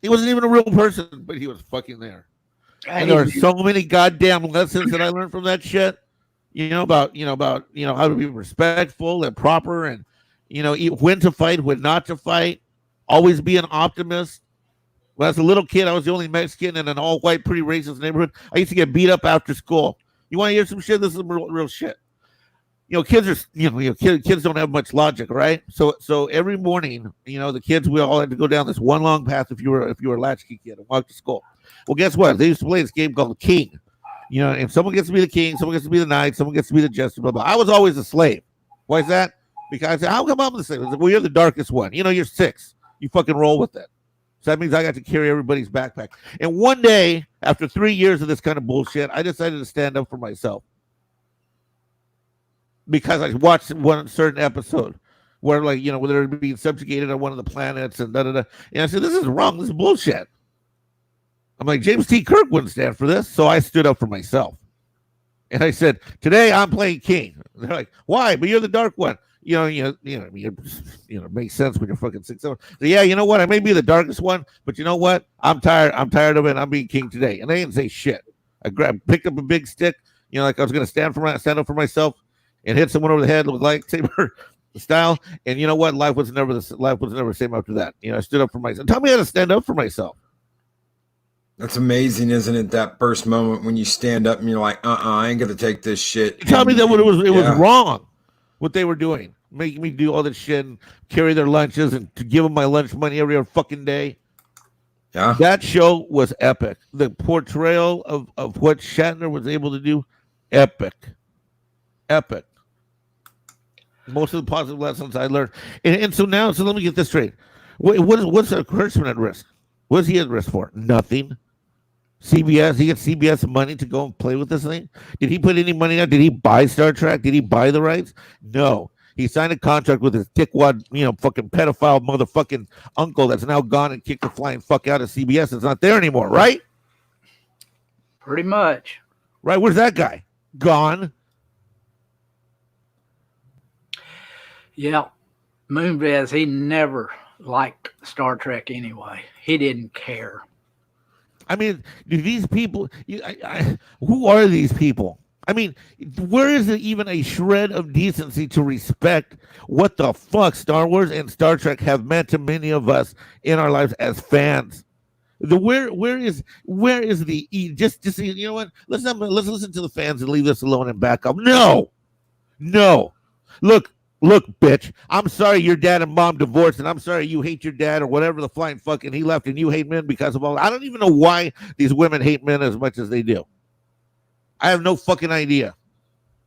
He wasn't even a real person, but he was fucking there. And there are so many goddamn lessons that I learned from that shit. About how to be respectful and proper, and when to fight, when not to fight. Always be an optimist. When I was a little kid, I was the only Mexican in an all-white, pretty racist neighborhood. I used to get beat up after school. You want to hear some shit? This is real shit. Kids are kids don't have much logic, right? So every morning, the kids, we all had to go down this one long path if you were a latchkey kid and walk to school. Well, guess what? They used to play this game called the King. And someone gets to be the king, someone gets to be the knight, someone gets to be the jester, blah, blah. I was always a slave. Why is that? Because I said, how come I'm the slave? I said, well, you're the darkest one. You're 6. You fucking roll with it. So that means I got to carry everybody's backpack. And one day, after 3 years of this kind of bullshit, I decided to stand up for myself. Because I watched one certain episode where, where they're being subjugated on one of the planets and da-da-da. And I said, this is wrong. This is bullshit. I'm like, James T. Kirk wouldn't stand for this. So I stood up for myself. And I said, today I'm playing king. And they're like, why? But you're the dark one. It makes sense when you're fucking 6. So yeah, you know what? I may be the darkest one, but you know what? I'm tired of it. I'm being king today. And they didn't say shit. I picked up a big stick, like I was going to stand up for myself and hit someone over the head with lightsaber style. And you know what? Life was never the same after that. I stood up for myself. Tell me how to stand up for myself. That's amazing, isn't it? That first moment when you stand up and you're like, I ain't gonna take this shit. Tell me that it was wrong what they were doing, making me do all this shit and carry their lunches and to give them my lunch money every other fucking day. Yeah, that show was epic. The portrayal of what Shatner was able to do, epic. Most of the positive lessons I learned, and so now, let me get this straight. What's a Kurtzman at risk? What's he at risk for? Nothing. CBS, he gets CBS money to go and play with this thing. Did he put any money out? Did he buy Star Trek? Did he buy the rights? No. He signed a contract with his dickwad, fucking pedophile motherfucking uncle that's now gone and kicked the flying fuck out of CBS. It's not there anymore, right? Pretty much. Right? Where's that guy? Gone. Yeah. Moonves, he never liked Star Trek anyway. He didn't care. I mean, do these people, who are these people? I mean, where is it even a shred of decency to respect what the fuck Star Wars and Star Trek have meant to many of us in our lives as fans? Where is the just you know what? Let's listen to the fans and leave this alone and back up. No. Look, bitch. I'm sorry your dad and mom divorced, and I'm sorry you hate your dad or whatever the flying fucking he left, and you hate men because of all. I don't even know why these women hate men as much as they do. I have no fucking idea.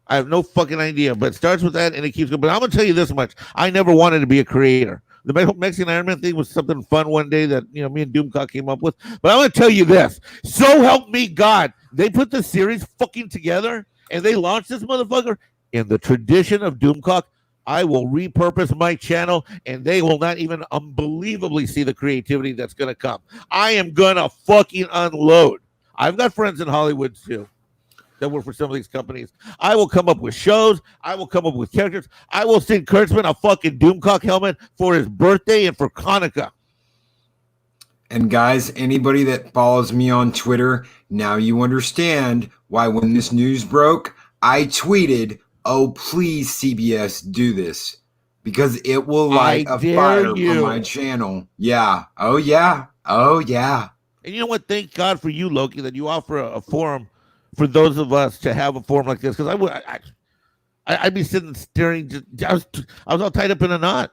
But it starts with that and it keeps going. But I'm gonna tell you this much: I never wanted to be a creator. The Mexican Iron Man thing was something fun one day that me and Doomcock came up with. But I'm gonna tell you this: so help me God, they put the series fucking together and they launched this motherfucker in the tradition of Doomcock. I will repurpose my channel and they will not even unbelievably see the creativity that's gonna come. I am gonna fucking unload. I've got friends in Hollywood too that work for some of these companies. I will come up with shows. I will come up with characters. I will send Kurtzman a fucking Doomcock helmet for his birthday and for Hanukkah. And guys, anybody that follows me on Twitter, now you understand why when this news broke, I tweeted, "Oh, please, CBS, do this." Because it will light a fire on my channel. Yeah. Oh, yeah. And you know what? Thank God for you, Loki, that you offer a forum for those of us to have a forum like this, because I'd be sitting staring. I was all tied up in a knot.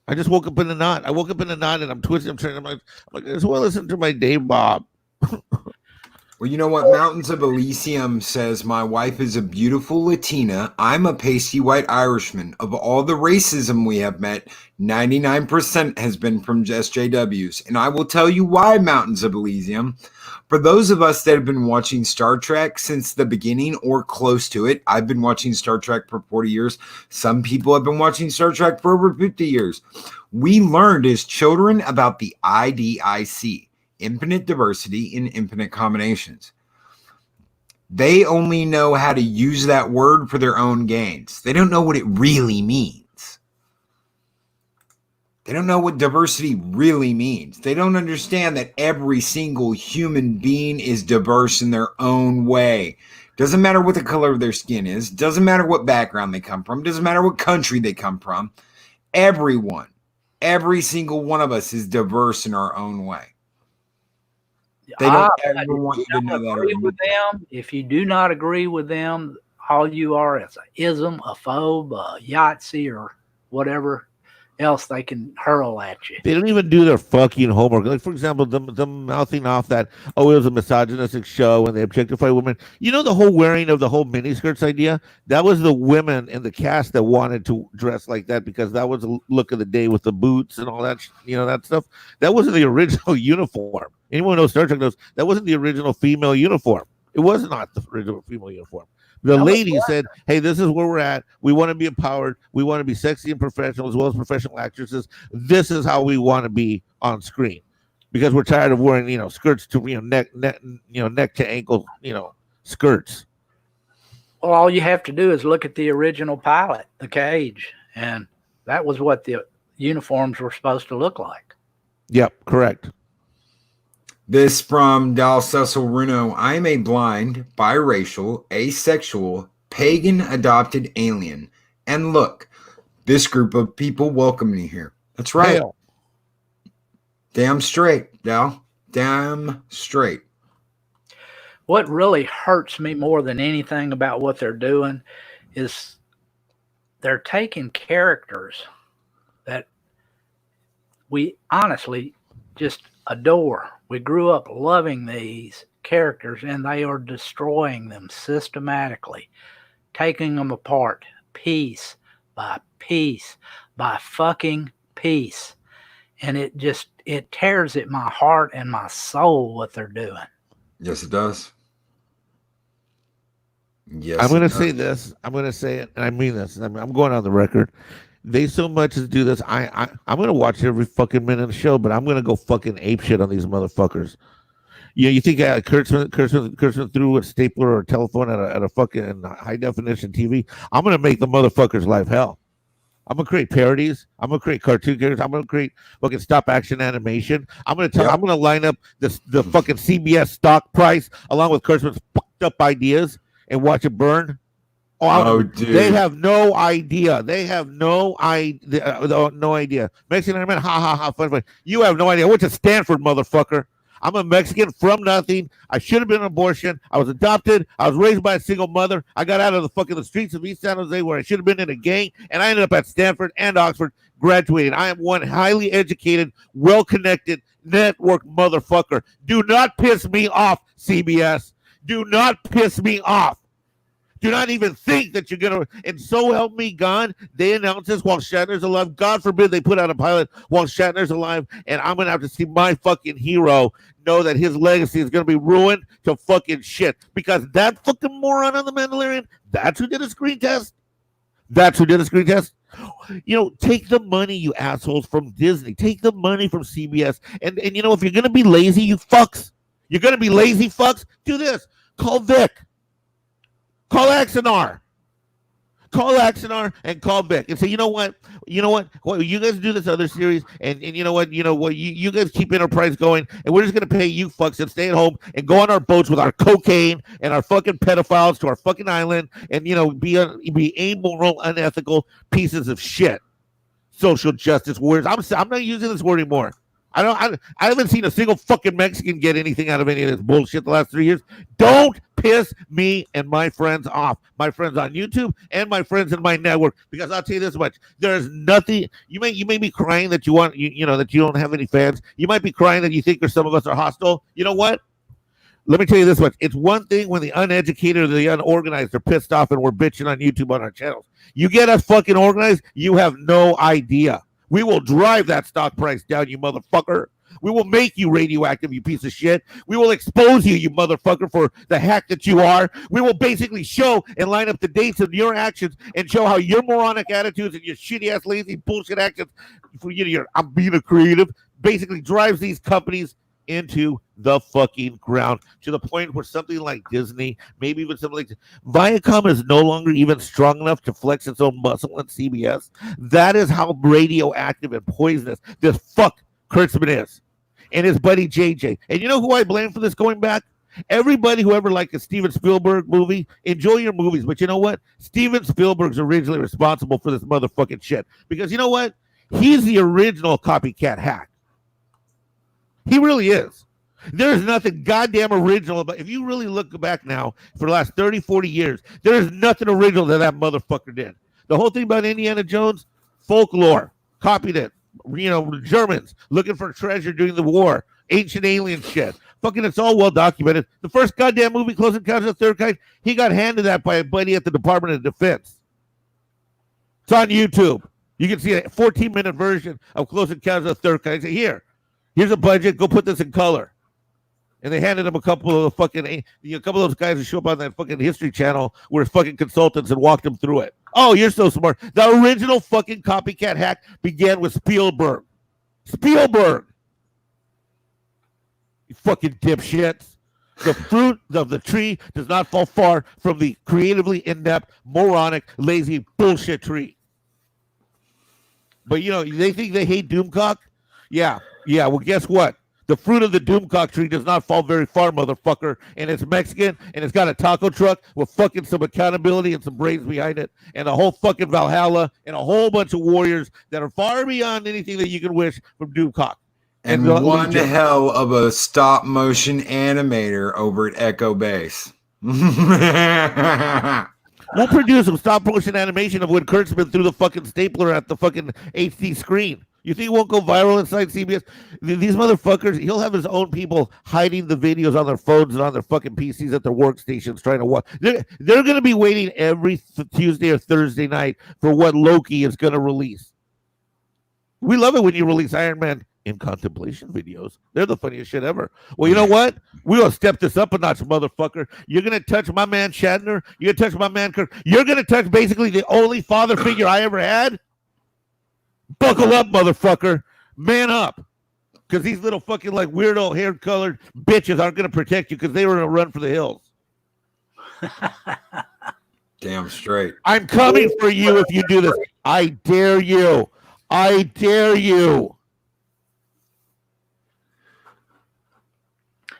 I just woke up in a knot. And I'm twisting. I'm like, I just want to listen to my Dave Bob. Well, you know what? Mountains of Elysium says, my wife is a beautiful Latina. I'm a pasty white Irishman. Of all the racism we have met, 99% has been from SJWs. And I will tell you why, Mountains of Elysium. For those of us that have been watching Star Trek since the beginning or close to it, I've been watching Star Trek for 40 years. Some people have been watching Star Trek for over 50 years. We learned as children about the IDIC. Infinite diversity in infinite combinations. They only know how to use that word for their own gains. They don't know what it really means. They don't know what diversity really means. They don't understand that every single human being is diverse in their own way. Doesn't matter what the color of their skin is. Doesn't matter what background they come from. Doesn't matter what country they come from. Everyone, every single one of us is diverse in our own way. They don't ever want you to know that. With them. If you do not agree with them, all you are is an ism, a phobe, a Yahtzee, or whatever else they can hurl at you. They don't even do their fucking homework. Like, for example, them mouthing off that, it was a misogynistic show and they objectify women. You know, the whole wearing of the whole miniskirts idea? That was the women in the cast that wanted to dress like that because that was the look of the day with the boots and all that, that stuff. That wasn't the original uniform. Anyone who knows Star Trek knows that wasn't the original female uniform. It was not the original female uniform. The lady said, hey, this is where we're at. We want to be empowered. We want to be sexy and professional as well as professional actresses. This is how we want to be on screen because we're tired of wearing, skirts to, neck to ankle, skirts. Well, all you have to do is look at the original pilot, The Cage, and that was what the uniforms were supposed to look like. Yep, correct. This from Dal Cecil Runo. I am a blind, biracial, asexual, pagan adopted alien. And look, this group of people welcome me here. That's right. Hell. Damn straight, Dal. Damn straight. What really hurts me more than anything about what they're doing is they're taking characters that we honestly just adore. We grew up loving these characters, and they are destroying them systematically, taking them apart piece by piece by fucking piece. And it tears at my heart and my soul what they're doing. Yes, it does. Yes, I'm going to say this. I'm going to say it, and I mean this. I'm going on the record. They so much as do this. I'm going to watch every fucking minute of the show, but I'm going to go fucking ape shit on these motherfuckers. You think Kurtzman threw a stapler or a telephone at a fucking high definition TV? I'm going to make the motherfuckers' life hell. I'm going to create parodies. I'm going to create cartoon characters. I'm going to create fucking stop action animation. I'm going to line up the fucking CBS stock price along with Kurtzman's fucked up ideas and watch it burn. Oh, dude. They have no idea. No idea. Mexican American, ha ha ha, fun. You have no idea. I went to Stanford, motherfucker. I'm a Mexican from nothing. I should have been an abortion. I was adopted. I was raised by a single mother. I got out of the streets of East San Jose where I should have been in a gang, and I ended up at Stanford and Oxford graduating. I am one highly educated, well-connected, network motherfucker. Do not piss me off, CBS. Do not piss me off. Do not even think that you're going to, and so help me God, they announce this while Shatner's alive. God forbid they put out a pilot while Shatner's alive, and I'm going to have to see my fucking hero know that his legacy is going to be ruined to fucking shit. Because that fucking moron on The Mandalorian, that's who did a screen test. That's who did a screen test. You know, take the money, you assholes, from Disney. Take the money from CBS. And you know, if you're going to be lazy, you fucks. You're going to be lazy fucks. Do this. Call Vic. Call Axonar. Call Axonar and call Vic and say, you know what? Well, you guys do this other series, and you know what? You guys keep Enterprise going, and we're just gonna pay you fucks and stay at home and go on our boats with our cocaine and our fucking pedophiles to our fucking island, and be amoral, unethical pieces of shit. Social justice warriors. I'm not using this word anymore. I haven't seen a single fucking Mexican get anything out of any of this bullshit the last 3 years. Don't piss me and my friends off. My friends on YouTube and my friends in my network. Because I'll tell you this much. There's nothing. You may be crying that that you don't have any fans. You might be crying that you think some of us are hostile. You know what? Let me tell you this much. It's one thing when the uneducated or the unorganized are pissed off and we're bitching on YouTube on our channels. You get us fucking organized, you have no idea. We will drive that stock price down, you motherfucker. We will make you radioactive, you piece of shit. We will expose you, you motherfucker, for the hack that you are. We will basically show and line up the dates of your actions and show how your moronic attitudes and your shitty-ass, lazy bullshit actions, for your I'm being a creative, basically drives these companies into the fucking ground, to the point where something like Disney, maybe even something like Viacom, is no longer even strong enough to flex its own muscle on CBS. That is how radioactive and poisonous this fuck Kurtzman is, and his buddy JJ. And you know who I blame for this going back? Everybody who ever liked a Steven Spielberg movie, enjoy your movies, but you know what? Steven Spielberg's originally responsible for this motherfucking shit, because you know what? He's the original copycat hack. He really is. There's nothing goddamn original about, if you really look back now for the last 30, 40 years, there's nothing original that motherfucker did. The whole thing about Indiana Jones, folklore, copied it. Germans looking for treasure during the war, ancient alien shit. Fucking, it's all well documented. The first goddamn movie, Close Encounters of the Third Kind, he got handed that by a buddy at the Department of Defense. It's on YouTube. You can see a 14-minute version of Close Encounters of the Third Kind. Say, here's a budget, go put this in color. And they handed him a couple of those guys who show up on that fucking History Channel were fucking consultants and walked him through it. Oh, you're so smart. The original fucking copycat hack began with Spielberg. Spielberg. You fucking dipshits. The fruit of the tree does not fall far from the creatively inept, moronic, lazy bullshit tree. But, they think they hate Doomcock? Yeah. Well, guess what? The fruit of the Doomcock tree does not fall very far, motherfucker. And it's Mexican, and it's got a taco truck with fucking some accountability and some brains behind it, and a whole fucking Valhalla, and a whole bunch of warriors that are far beyond anything that you can wish from Doomcock. And one hell of a stop motion animator over at Echo Base. We'll produce some stop motion animation of when Kurtzman threw the fucking stapler at the fucking HD screen. You think it won't go viral inside CBS? These motherfuckers, he'll have his own people hiding the videos on their phones and on their fucking PCs at their workstations trying to watch. They're going to be waiting every Tuesday or Thursday night for what Loki is going to release. We love it when you release Iron Man in contemplation videos. They're the funniest shit ever. Well, you know what? We're going to step this up a notch, motherfucker. You're going to touch my man Shatner. You're going to touch my man Kirk. You're going to touch basically the only father figure I ever had. Buckle up, motherfucker. Man up. Because these little fucking like weirdo hair-colored bitches aren't going to protect you because they were going to run for the hills. Damn straight. I'm coming for you if you do this. I dare you. I dare you.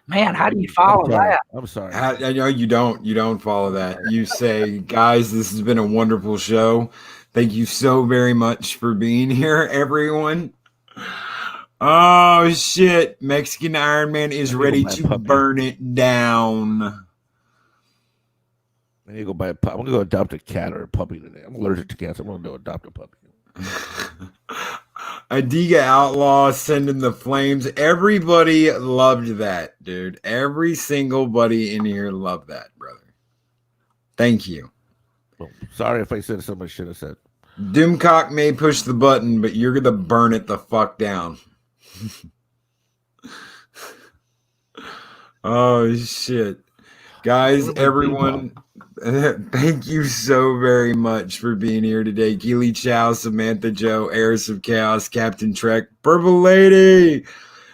Man, how do you follow that? I'm sorry. I know you don't follow that. You say, guys, this has been a wonderful show. Thank you so very much for being here, everyone. Oh shit! Mexican Iron Man is I need to ready go buy a to puppy. burn it down. I need to go buy a puppy. I'm gonna go adopt a cat or a puppy today. I'm allergic to cats. I'm gonna go adopt a puppy. Adega Outlaw sending the flames. Everybody loved that, dude. Every single buddy in here loved that, brother. Thank you. Well, sorry if I said something I should have said. Doomcock may push the button, but you're gonna burn it the fuck down. Oh shit. Guys, everyone, thank you so very much for being here today. Keely Chow, Samantha Joe, Heiress of Chaos, Captain Trek, Purple Lady.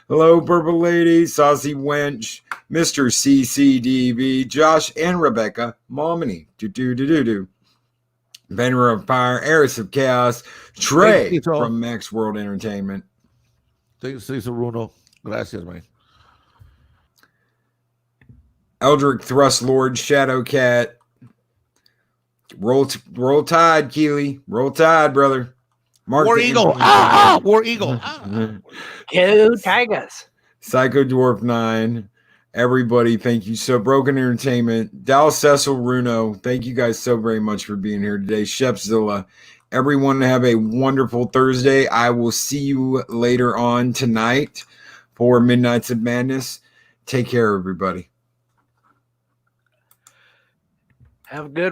Hello, Purple Lady, Saucy Wench, Mr. CCDV, Josh and Rebecca, Momini, do. Venerer of Fire, Heiress of Chaos, Trey from Max World Entertainment. Thanks, Runo. Gracias, man. Eldrick Thrust Lord, ShadowCat. Roll Tide, Keely. Roll Tide, brother. Mark War Eagle. War Eagle. Two tigers. Psycho Dwarf 9. Everybody, thank you so. Broken Entertainment. Dal Cecil Runo. Thank you guys so very much for being here today. Shepzilla. Everyone have a wonderful Thursday. I will see you later on tonight for Midnights of Madness. Take care, everybody. Have a good